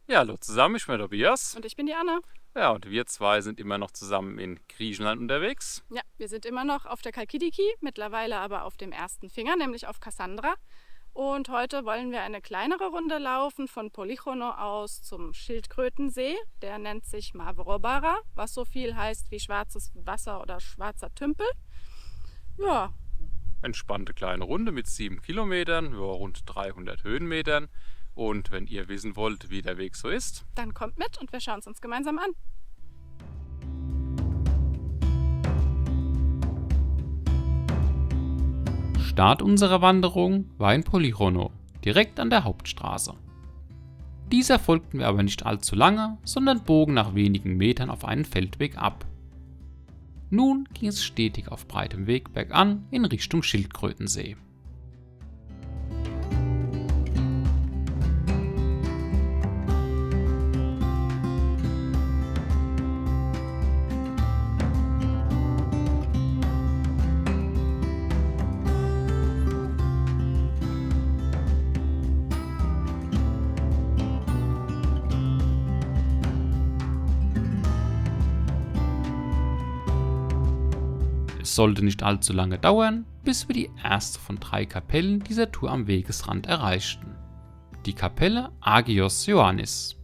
Ja, hallo zusammen, ich bin der Tobias. Und ich bin die Anna. Ja, und wir zwei sind immer noch zusammen in Griechenland unterwegs. Ja, wir sind immer noch auf der Kalkidiki, mittlerweile aber auf dem ersten Finger, nämlich auf Kassandra. Und heute wollen wir eine kleinere Runde laufen von Polychono aus zum Schildkrötensee. Der nennt sich Mavrobara, was so viel heißt wie schwarzes Wasser oder schwarzer Tümpel. Ja, Entspannte kleine Runde mit 7 Kilometern, ja, rund 300 Höhenmetern. Und wenn ihr wissen wollt, wie der Weg so ist, dann kommt mit und wir schauen es uns gemeinsam an. Start unserer Wanderung war in Polychono, direkt an der Hauptstraße. Dieser folgten wir aber nicht allzu lange, sondern bogen nach wenigen Metern auf einen Feldweg ab. Nun ging es stetig auf breitem Weg bergan in Richtung Schildkrötensee. Es sollte nicht allzu lange dauern, bis wir die erste von 3 Kapellen dieser Tour am Wegesrand erreichten. Die Kapelle Agios Ioannis.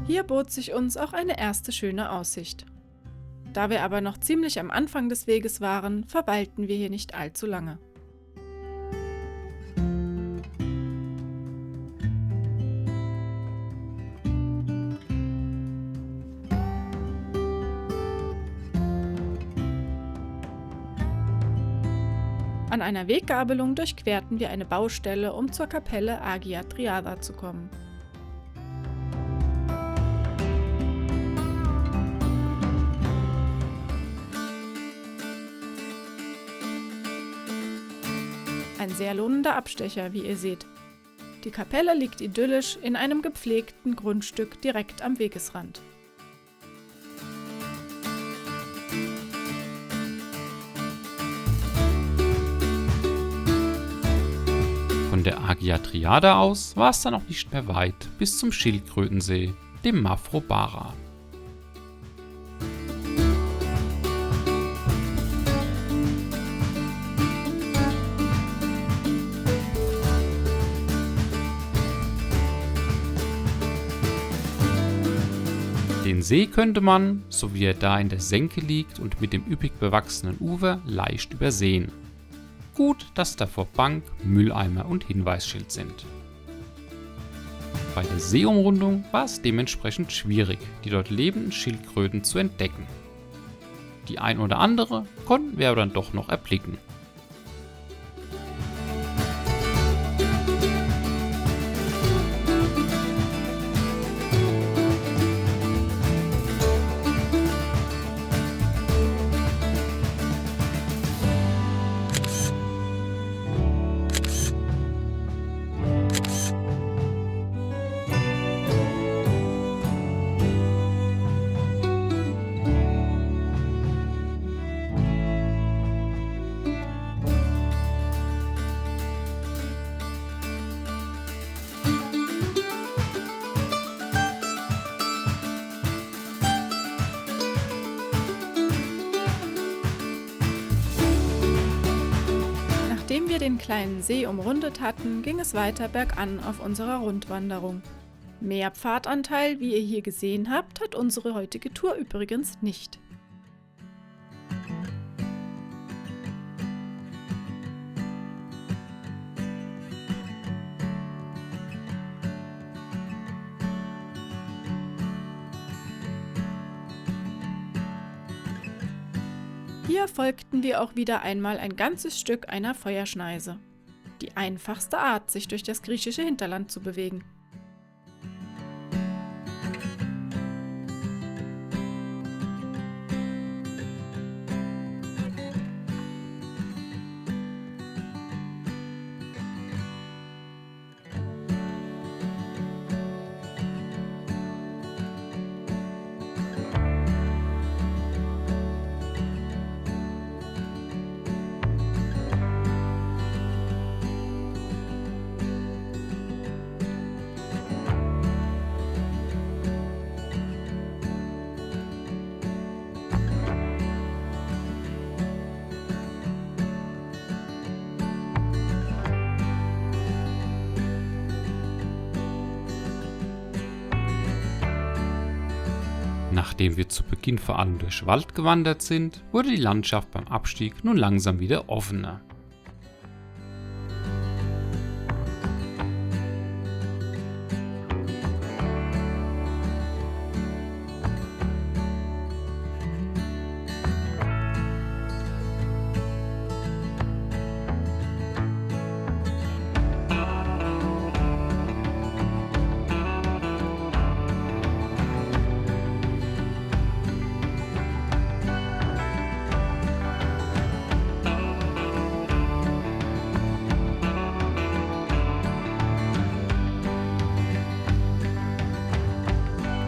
Hier bot sich uns auch eine erste schöne Aussicht. Da wir aber noch ziemlich am Anfang des Weges waren, verweilten wir hier nicht allzu lange. An einer Weggabelung durchquerten wir eine Baustelle, um zur Kapelle Agia Triada zu kommen. Ein sehr lohnender Abstecher, wie ihr seht. Die Kapelle liegt idyllisch in einem gepflegten Grundstück direkt am Wegesrand. Von der Agia Triada aus war es dann auch nicht mehr weit bis zum Schildkrötensee, dem Mavrobara. Den See könnte man, so wie er da in der Senke liegt und mit dem üppig bewachsenen Ufer, leicht übersehen. Gut, dass davor Bank, Mülleimer und Hinweisschild sind. Bei der Seeumrundung war es dementsprechend schwierig, die dort lebenden Schildkröten zu entdecken. Die ein oder andere konnten wir aber dann doch noch erblicken. Nachdem wir den kleinen See umrundet hatten, ging es weiter bergan auf unserer Rundwanderung. Mehr Pfadanteil, wie ihr hier gesehen habt, hat unsere heutige Tour übrigens nicht. Hier folgten wir auch wieder einmal ein ganzes Stück einer Feuerschneise. Die einfachste Art, sich durch das griechische Hinterland zu bewegen. Nachdem wir zu Beginn vor allem durch Wald gewandert sind, wurde die Landschaft beim Abstieg nun langsam wieder offener.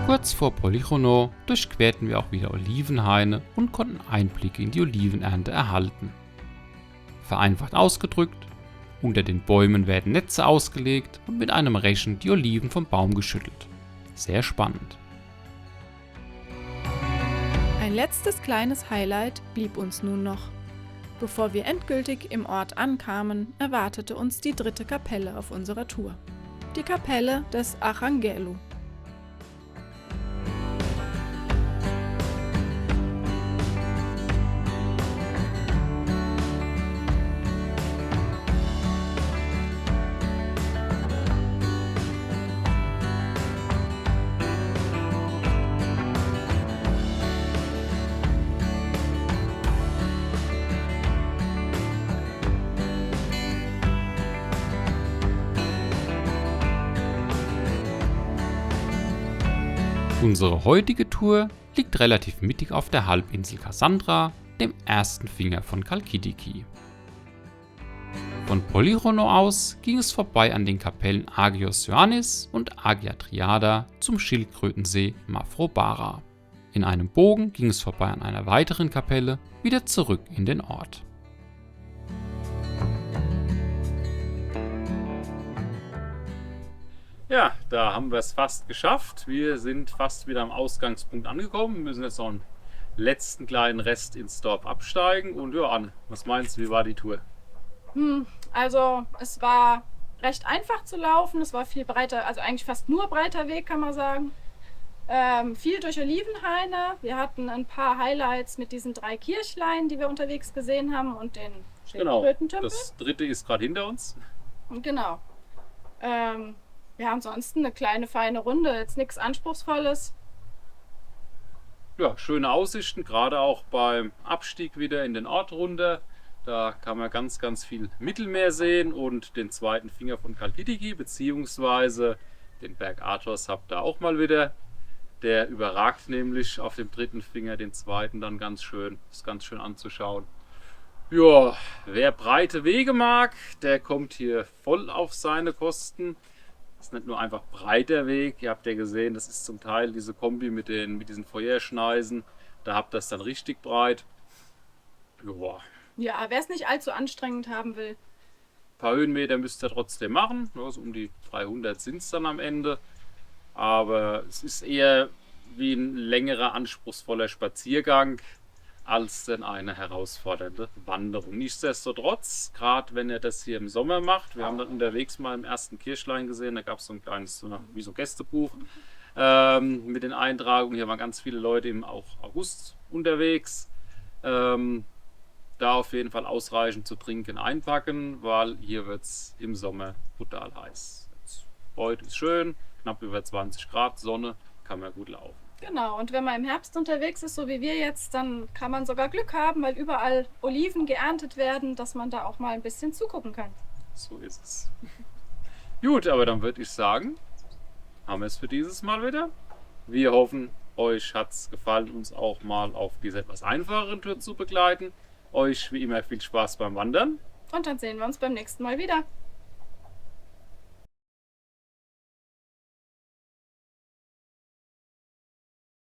Kurz vor Polychono durchquerten wir auch wieder Olivenhaine und konnten Einblicke in die Olivenernte erhalten. Vereinfacht ausgedrückt, unter den Bäumen werden Netze ausgelegt und mit einem Rechen die Oliven vom Baum geschüttelt. Sehr spannend. Ein letztes kleines Highlight blieb uns nun noch. Bevor wir endgültig im Ort ankamen, erwartete uns die 3. Kapelle auf unserer Tour. Die Kapelle des Archangelou. Unsere heutige Tour liegt relativ mittig auf der Halbinsel Cassandra, dem ersten Finger von Chalkidiki. Von Polychono aus ging es vorbei an den Kapellen Agios Ioannis und Agia Triada zum Schildkrötensee Mavroparas. In einem Bogen ging es vorbei an einer weiteren Kapelle wieder zurück in den Ort. Ja, da haben wir es fast geschafft. Wir sind fast wieder am Ausgangspunkt angekommen. Wir müssen jetzt noch einen letzten kleinen Rest ins Dorf absteigen. Und ja, Anne, was meinst du, wie war die Tour? Also es war recht einfach zu laufen. Es war viel breiter, also eigentlich fast nur breiter Weg, kann man sagen. Viel durch Olivenhaine. Wir hatten ein paar Highlights mit diesen 3 Kirchlein, die wir unterwegs gesehen haben, und den Schildkrötentempel. Das 3. ist gerade hinter uns. Genau. Ja, ansonsten eine kleine, feine Runde, jetzt nichts Anspruchsvolles. Ja, schöne Aussichten, gerade auch beim Abstieg wieder in den Ort runter. Da kann man ganz, ganz viel Mittelmeer sehen und den 2. Finger von Chalkidiki, beziehungsweise den Berg Athos habt ihr auch mal wieder. Der überragt nämlich auf dem 3. Finger den 2. dann ganz schön. Ist ganz schön anzuschauen. Ja, wer breite Wege mag, der kommt hier voll auf seine Kosten. Das ist nicht nur einfach breiter Weg. Ihr habt ja gesehen, das ist zum Teil diese Kombi mit diesen Feuerschneisen. Da habt ihr es dann richtig breit. Joa. Ja, wer es nicht allzu anstrengend haben will. Ein paar Höhenmeter müsst ihr trotzdem machen. Also um die 300 sind es dann am Ende. Aber es ist eher wie ein längerer, anspruchsvoller Spaziergang als denn eine herausfordernde Wanderung. Nichtsdestotrotz, gerade wenn ihr das hier im Sommer macht, wir haben dann unterwegs mal im ersten Kirchlein gesehen, da gab es so ein kleines, wie so Gästebuch mit den Eintragungen. Hier waren ganz viele Leute im August unterwegs. Da auf jeden Fall ausreichend zu trinken einpacken, weil hier wird es im Sommer brutal heiß. Heute ist schön, knapp über 20 Grad, Sonne, kann man gut laufen. Genau, und wenn man im Herbst unterwegs ist, so wie wir jetzt, dann kann man sogar Glück haben, weil überall Oliven geerntet werden, dass man da auch mal ein bisschen zugucken kann. So ist es. Gut, aber dann würde ich sagen, haben wir es für dieses Mal wieder. Wir hoffen, euch hat es gefallen, uns auch mal auf dieser etwas einfacheren Tour zu begleiten. Euch wie immer viel Spaß beim Wandern. Und dann sehen wir uns beim nächsten Mal wieder.